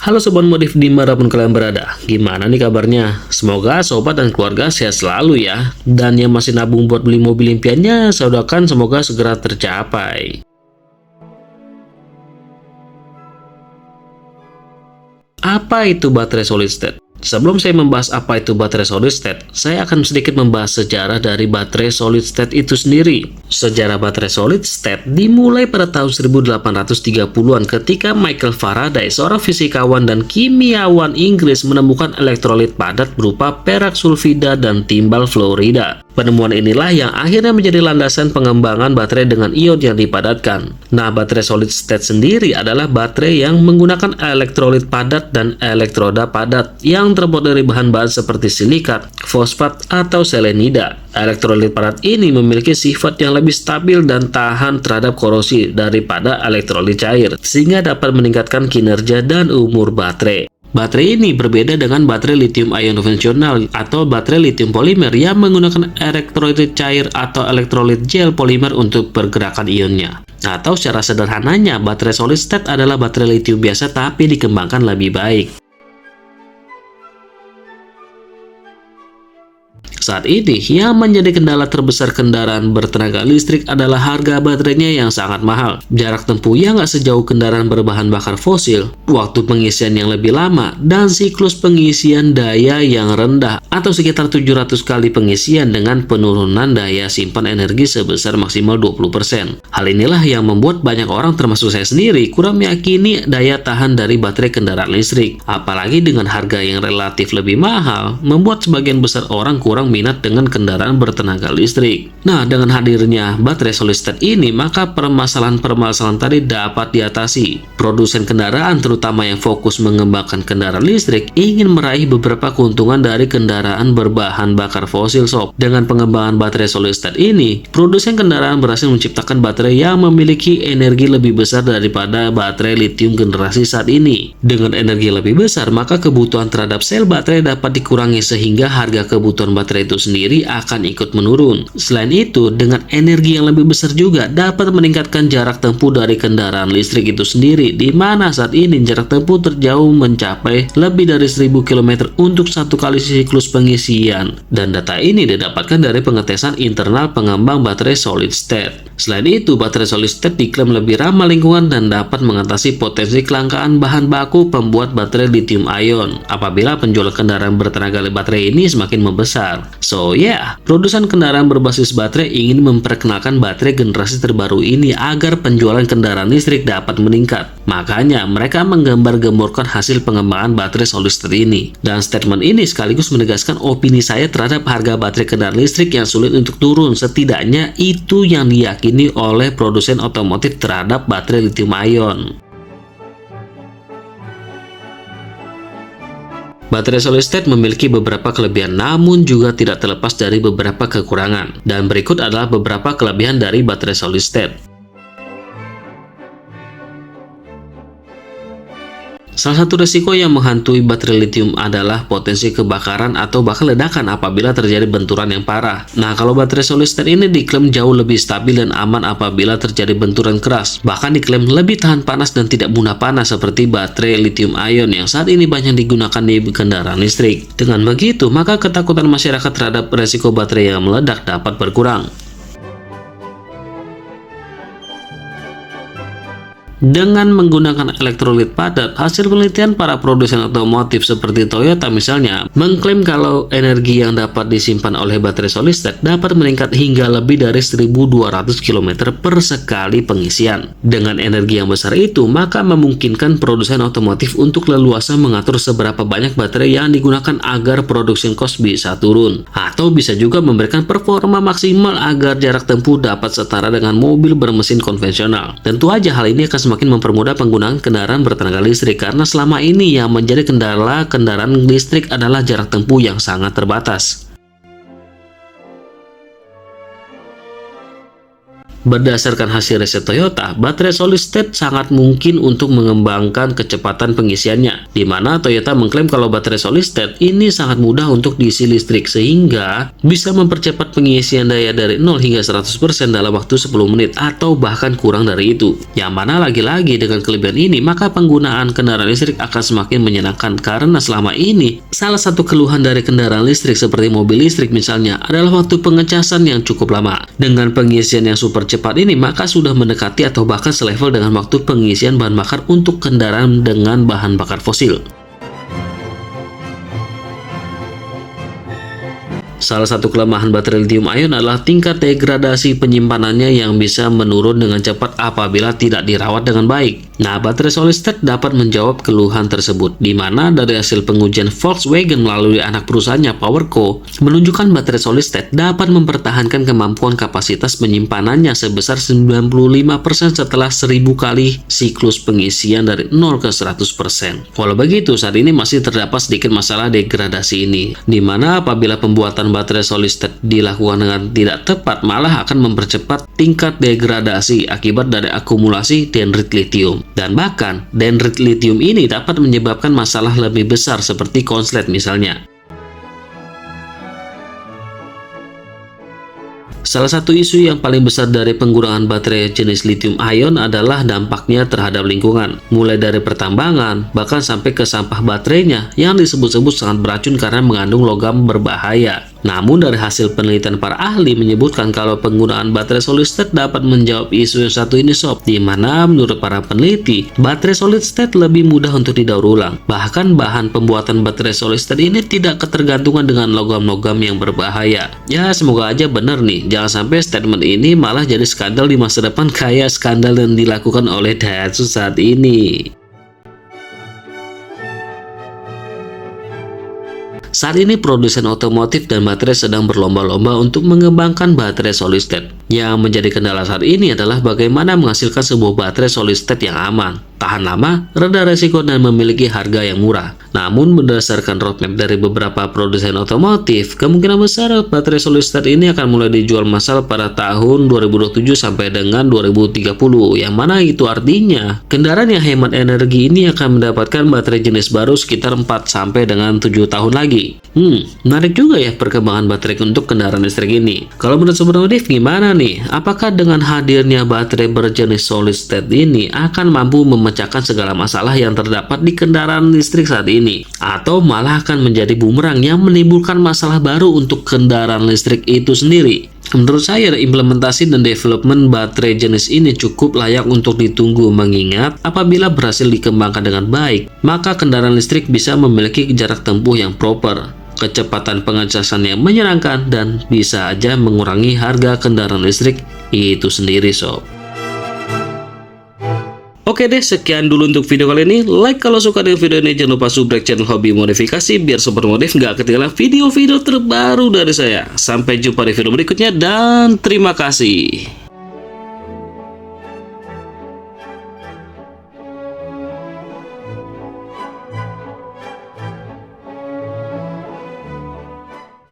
Halo Sobat Modif dimanapun kalian berada, gimana nih kabarnya? Semoga sobat dan keluarga sehat selalu ya. Dan yang masih nabung buat beli mobil impiannya, saya doakan semoga segera tercapai. Apa itu baterai solid state? Sebelum saya membahas apa itu baterai solid state, saya akan sedikit membahas sejarah dari baterai solid state itu sendiri. Sejarah baterai solid state dimulai pada tahun 1830-an ketika Michael Faraday, seorang fisikawan dan kimiawan Inggris, menemukan elektrolit padat berupa perak sulfida dan timbal fluorida. Penemuan inilah yang akhirnya menjadi landasan pengembangan baterai dengan ion yang dipadatkan. Nah, baterai solid state sendiri adalah baterai yang menggunakan elektrolit padat dan elektroda padat yang terbuat dari bahan-bahan seperti silikat, fosfat, atau selenida. Elektrolit padat ini memiliki sifat yang lebih stabil dan tahan terhadap korosi daripada elektrolit cair, sehingga dapat meningkatkan kinerja dan umur baterai. Baterai ini berbeda dengan baterai lithium ion konvensional atau baterai lithium polimer yang menggunakan elektrolit cair atau elektrolit gel polimer untuk pergerakan ionnya. Atau secara sederhananya, baterai solid state adalah baterai lithium biasa tapi dikembangkan lebih baik. Saat ini, yang menjadi kendala terbesar kendaraan bertenaga listrik adalah harga baterainya yang sangat mahal, jarak tempuh yang nggak sejauh kendaraan berbahan bakar fosil, waktu pengisian yang lebih lama, dan siklus pengisian daya yang rendah atau sekitar 700 kali pengisian dengan penurunan daya simpan energi sebesar maksimal 20%. Hal inilah yang membuat banyak orang termasuk saya sendiri kurang meyakini daya tahan dari baterai kendaraan listrik. Apalagi dengan harga yang relatif lebih mahal, membuat sebagian besar orang kurang minat dengan kendaraan bertenaga listrik. Nah, dengan hadirnya baterai solid state ini, maka permasalahan-permasalahan tadi dapat diatasi. Produsen kendaraan, terutama yang fokus mengembangkan kendaraan listrik, ingin meraih beberapa keuntungan dari kendaraan berbahan bakar fosil sob. Dengan pengembangan baterai solid state ini, produsen kendaraan berhasil menciptakan baterai yang memiliki energi lebih besar daripada baterai lithium generasi saat ini. Dengan energi lebih besar, maka kebutuhan terhadap sel baterai dapat dikurangi sehingga harga kebutuhan baterai itu sendiri akan ikut menurun. Selain itu, dengan energi yang lebih besar juga dapat meningkatkan jarak tempuh dari kendaraan listrik itu sendiri, di mana saat ini jarak tempuh terjauh mencapai lebih dari 1000 km untuk satu kali siklus pengisian. Dan data ini didapatkan dari pengetesan internal pengembang baterai solid state. Selain itu, baterai solid state diklaim lebih ramah lingkungan dan dapat mengatasi potensi kelangkaan bahan baku pembuat baterai lithium ion apabila penjualan kendaraan bertenaga baterai ini semakin membesar. So yeah, produsen kendaraan berbasis baterai ingin memperkenalkan baterai generasi terbaru ini agar penjualan kendaraan listrik dapat meningkat. Makanya mereka menggambar-gemborkan hasil pengembangan baterai solid state ini. Dan statement ini sekaligus menegaskan opini saya terhadap harga baterai kendaraan listrik yang sulit untuk turun. Setidaknya itu yang diyakini oleh produsen otomotif terhadap baterai lithium ion. Baterai solid state memiliki beberapa kelebihan namun juga tidak terlepas dari beberapa kekurangan. Dan berikut adalah beberapa kelebihan dari baterai solid state. Salah satu resiko yang menghantui baterai lithium adalah potensi kebakaran atau bahkan ledakan apabila terjadi benturan yang parah. Nah, kalau baterai solid state ini diklaim jauh lebih stabil dan aman apabila terjadi benturan keras. Bahkan diklaim lebih tahan panas dan tidak mudah panas seperti baterai lithium ion yang saat ini banyak digunakan di kendaraan listrik. Dengan begitu, maka ketakutan masyarakat terhadap resiko baterai yang meledak dapat berkurang. Dengan menggunakan elektrolit padat, hasil penelitian para produsen otomotif seperti Toyota misalnya mengklaim kalau energi yang dapat disimpan oleh baterai solid state dapat meningkat hingga lebih dari 1200 km per sekali pengisian. Dengan energi yang besar itu, maka memungkinkan produsen otomotif untuk leluasa mengatur seberapa banyak baterai yang digunakan agar production cost bisa turun. Atau bisa juga memberikan performa maksimal agar jarak tempuh dapat setara dengan mobil bermesin konvensional. Tentu aja hal ini akan semakin mempermudah penggunaan kendaraan bertenaga listrik karena selama ini yang menjadi kendala kendaraan listrik adalah jarak tempuh yang sangat terbatas. Berdasarkan hasil riset Toyota, baterai solid state sangat mungkin untuk mengembangkan kecepatan pengisiannya, di mana Toyota mengklaim kalau baterai solid state ini sangat mudah untuk diisi listrik sehingga bisa mempercepat pengisian daya dari 0 hingga 100% dalam waktu 10 menit atau bahkan kurang dari itu. Yang mana lagi-lagi dengan kelebihan ini, maka penggunaan kendaraan listrik akan semakin menyenangkan karena selama ini salah satu keluhan dari kendaraan listrik seperti mobil listrik misalnya adalah waktu pengecasan yang cukup lama. Dengan pengisian yang super cepat ini, maka sudah mendekati atau bahkan selevel dengan waktu pengisian bahan bakar untuk kendaraan dengan bahan bakar fosil. Salah satu kelemahan baterai lithium-ion adalah tingkat degradasi penyimpanannya yang bisa menurun dengan cepat apabila tidak dirawat dengan baik. Nah, baterai solid state dapat menjawab keluhan tersebut, di mana dari hasil pengujian Volkswagen melalui anak perusahaannya PowerCo menunjukkan baterai solid state dapat mempertahankan kemampuan kapasitas penyimpanannya sebesar 95% setelah 1000 kali siklus pengisian dari 0 ke 100%. Walau begitu, saat ini masih terdapat sedikit masalah degradasi ini, di mana apabila pembuatan baterai solid state dilakukan dengan tidak tepat malah akan mempercepat tingkat degradasi akibat dari akumulasi dendrit lithium. Dan bahkan dendrit lithium ini dapat menyebabkan masalah lebih besar seperti konslet misalnya. Salah satu isu yang paling besar dari penggunaan baterai jenis lithium-ion adalah dampaknya terhadap lingkungan, mulai dari pertambangan, bahkan sampai ke sampah baterainya yang disebut-sebut sangat beracun karena mengandung logam berbahaya. Namun dari hasil penelitian para ahli menyebutkan kalau penggunaan baterai solid state dapat menjawab isu yang satu ini sob, di mana menurut para peneliti, baterai solid state lebih mudah untuk didaur ulang. Bahkan bahan pembuatan baterai solid state ini tidak ketergantungan dengan logam-logam yang berbahaya. Ya, semoga aja bener nih, jangan sampai statement ini malah jadi skandal di masa depan kayak skandal yang dilakukan oleh Daihatsu saat ini. Saat ini produsen otomotif dan baterai sedang berlomba-lomba untuk mengembangkan baterai solid state. Yang menjadi kendala saat ini adalah bagaimana menghasilkan sebuah baterai solid state yang aman, tahan lama, rendah resiko, dan memiliki harga yang murah. Namun berdasarkan roadmap dari beberapa produsen otomotif, kemungkinan besar baterai solid state ini akan mulai dijual massal pada tahun 2027 sampai dengan 2030, yang mana itu artinya kendaraan yang hemat energi ini akan mendapatkan baterai jenis baru sekitar 4 sampai dengan 7 tahun lagi. Menarik juga ya perkembangan baterai untuk kendaraan listrik ini. Kalau menurut Sobat Modif gimana nih? Apakah dengan hadirnya baterai berjenis solid state ini akan mampu memecahkan segala masalah yang terdapat di kendaraan listrik saat ini? Atau malah akan menjadi bumerang yang menimbulkan masalah baru untuk kendaraan listrik itu sendiri? Menurut saya, implementasi dan development baterai jenis ini cukup layak untuk ditunggu, mengingat apabila berhasil dikembangkan dengan baik, maka kendaraan listrik bisa memiliki jarak tempuh yang proper, kecepatan pengecasan yang menyenangkan, dan bisa aja mengurangi harga kendaraan listrik itu sendiri sob. Oke deh, sekian dulu untuk video kali ini. Like kalau suka dengan video ini, jangan lupa subscribe channel Hobi Modifikasi biar Sobat Modif nggak ketinggalan video-video terbaru dari saya. Sampai jumpa di video berikutnya dan terima kasih.